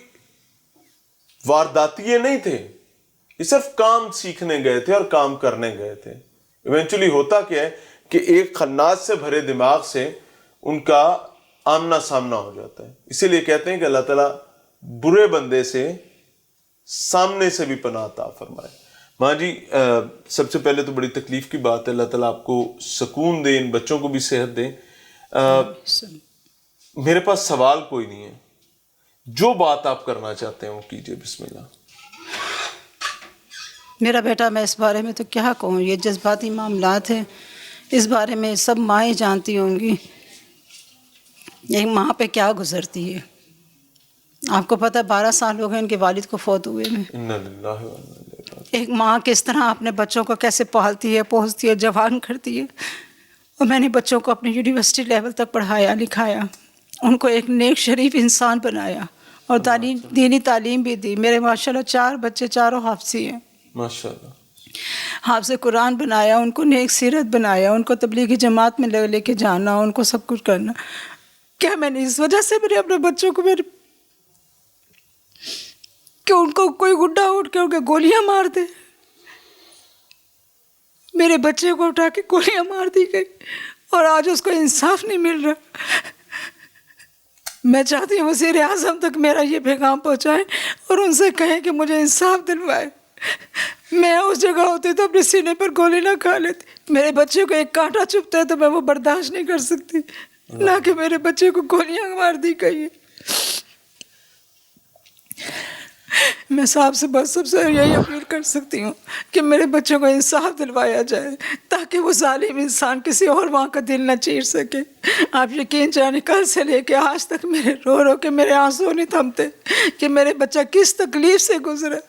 وارداتیے نہیں تھے, یہ صرف کام سیکھنے گئے تھے اور کام کرنے گئے تھے. ایونچولی ہوتا کیا ہے کہ ایک خناس سے بھرے دماغ سے ان کا آمنا سامنا ہو جاتا ہے. اسی لیے کہتے ہیں کہ اللہ تعالیٰ برے بندے سے سامنے سے بھی پناہ عطا فرمائے. ماں جی سب سے پہلے تو بڑی تکلیف کی بات ہے, اللہ تعالیٰ آپ کو سکون دے, ان بچوں کو بھی صحت دے. میرے پاس سوال کوئی نہیں ہے, جو بات آپ کرنا چاہتے ہیں وہ کیجئے, بسم اللہ. میرا بیٹا, میں اس بارے میں تو کیا کہوں, یہ جذباتی معاملات ہیں, اس بارے میں سب مائیں جانتی ہوں گی ایک ماں پہ کیا گزرتی ہے. آپ کو پتہ ہے 12 سال ہو گئے ان کے والد کو فوت ہوئے میں. انا للہ و انا الیہ راجعون. ایک ماں کس طرح اپنے بچوں کو کیسے پالتی ہے, پوستی ہے, جوان کرتی ہے. اور میں نے بچوں کو اپنے یونیورسٹی لیول تک پڑھایا لکھایا, ان کو ایک نیک شریف انسان بنایا اور دینی تعلیم بھی دی. میرے ماشاءاللہ 4 بچے, چاروں حافظی ہیں ماشاءاللہ. حافظ قرآن بنایا, ان کو نیک سیرت بنایا, ان کو تبلیغی جماعت میں لے کے جانا, ان کو سب کچھ کرنا. کیا میں نے اس وجہ سے میرے اپنے بچوں کو کہ ان کو کوئی گڈا اٹھ کے ان کے گولیاں مار دے. میرے بچے کو اٹھا کے گولیاں مار دی گئی اور آج اس کو انصاف نہیں مل رہا. میں چاہتی ہوں وزیر اعظم تک میرا یہ پیغام پہنچائیں اور ان سے کہیں کہ مجھے انصاف دلوائے. میں اس جگہ ہوتی تو اپنے سینے پر گولی نہ کھا لیتی. میرے بچے کو ایک کانٹا چبھتا ہے تو میں وہ برداشت نہیں کر سکتی, نہ کہ میرے بچے کو گولیاں مار دی گئی ہے. میں صاحب سے بس سب سے یہی اپیل کر سکتی ہوں کہ میرے بچوں کو انصاف دلوایا جائے تاکہ وہ ظالم انسان کسی اور ماں کا دل نہ چیر سکے. آپ یقین جانے کل سے لے کے آج تک میرے رو رو کے میرے آنسو نہیں تھمتے کہ میرے بچہ کس تکلیف سے گزرا,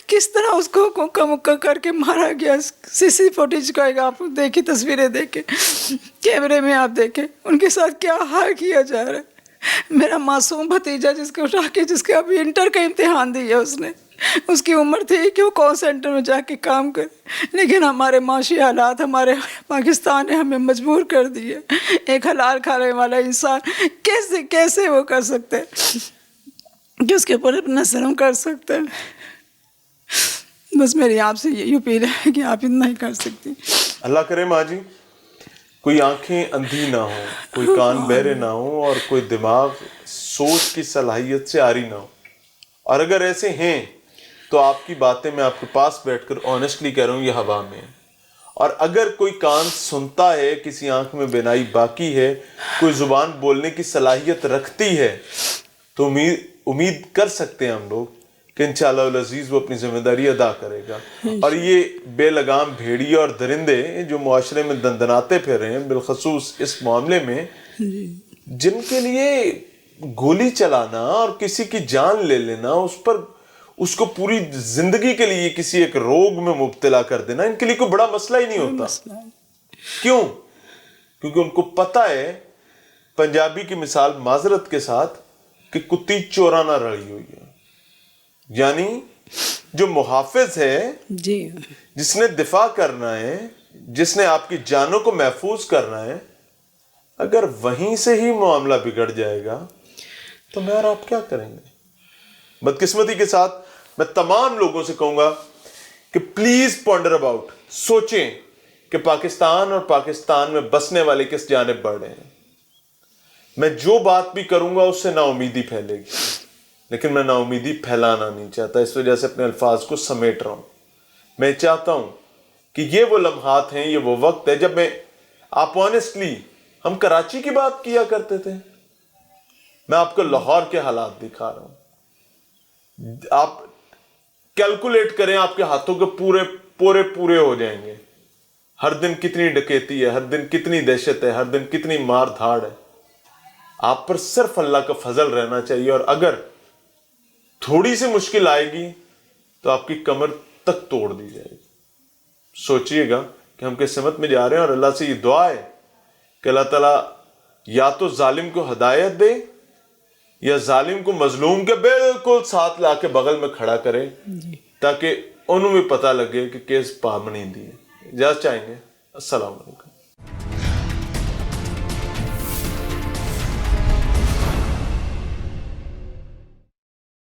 کس طرح اس کو مکہ مکہ کر کے مارا گیا. سی فوٹیج کا آپ دیکھیں, تصویریں دیکھیں, کیمرے میں آپ دیکھیں ان کے ساتھ کیا حال کیا جا رہا ہے. میرا معصوم بھتیجا جس کو اٹھا کے, جس کے ابھی انٹر کا امتحان دیا اس نے, اس کی عمر تھی کہ وہ کال سینٹر میں جا کے کام کرے, لیکن ہمارے معاشی حالات, ہمارے پاکستان نے ہمیں مجبور کر دیے. ایک حلال کھانے والا انسان کیسے وہ کر سکتے ہیں کہ اس کے اوپر اپنا شرم کر سکتے ہیں. بس میری آپ سے یہی اپیل ہے کہ آپ اتنا ہی کر سکتی. اللہ کرے ماں جی کوئی آنکھیں اندھی نہ ہوں, کوئی کان بہرے نہ ہوں, اور کوئی دماغ سوچ کی صلاحیت سے عاری نہ ہو. اور اگر ایسے ہیں تو آپ کی باتیں میں آپ کے پاس بیٹھ کر آنیسٹلی کہہ رہا ہوں یہ ہوا میں ہیں. اور اگر کوئی کان سنتا ہے, کسی آنکھ میں بینائی باقی ہے, کوئی زبان بولنے کی صلاحیت رکھتی ہے, تو امید کر سکتے ہیں ہم لوگ کہ انشاءاللہ العزیز وہ اپنی ذمہ داری ادا کرے گا. اور یہ بے لگام بھیڑیے اور درندے جو معاشرے میں دندناتے پھر رہے ہیں, بالخصوص اس معاملے میں, جن کے لیے گولی چلانا اور کسی کی جان لے لینا, اس کو پوری زندگی کے لیے کسی ایک روگ میں مبتلا کر دینا, ان کے لیے کوئی بڑا مسئلہ ہی نہیں ہوتا. کیوں؟ کیونکہ ان کو پتہ ہے, پنجابی کی مثال معذرت کے ساتھ, کہ کتی چورانہ رڑی ہوئی ہے. یعنی جو محافظ ہے, جس نے دفاع کرنا ہے, جس نے آپ کی جانوں کو محفوظ کرنا ہے, اگر وہیں سے ہی معاملہ بگڑ جائے گا تو میں اور آپ کیا کریں گے؟ بدقسمتی کے ساتھ میں تمام لوگوں سے کہوں گا کہ پلیز پونڈر اباؤٹ, سوچیں کہ پاکستان اور پاکستان میں بسنے والے کس جانب بڑھ رہے ہیں. میں جو بات بھی کروں گا اس سے نا امیدی پھیلے گی, لیکن میں نا امیدی پھیلانا نہیں چاہتا, اس وجہ سے اپنے الفاظ کو سمیٹ رہا ہوں. میں چاہتا ہوں کہ یہ وہ لمحات ہیں, یہ وہ وقت ہے جب آپ آنیسٹلی, ہم کراچی کی بات کیا کرتے تھے, میں آپ کو لاہور کے حالات دکھا رہا ہوں. آپ کیلکولیٹ کریں, آپ کے ہاتھوں کے پورے ہو جائیں گے. ہر دن کتنی ڈکیتی ہے, ہر دن کتنی دہشت ہے, ہر دن کتنی مار دھاڑ ہے. آپ پر صرف اللہ کا فضل رہنا چاہیے, اور اگر تھوڑی سی مشکل آئے گی تو آپ کی کمر تک توڑ دی جائے گی. سوچئے گا کہ ہم کس سمت میں جا رہے ہیں, اور اللہ سے یہ دعا ہے کہ اللہ تعالیٰ یا تو ظالم کو ہدایت دے, یا ظالم کو مظلوم کے بالکل ساتھ لا کے بغل میں کھڑا کرے, تاکہ انہوں بھی پتہ لگے کہ کیس پامنی دی ہے. اجازت چاہیں گے. السلام علیکم.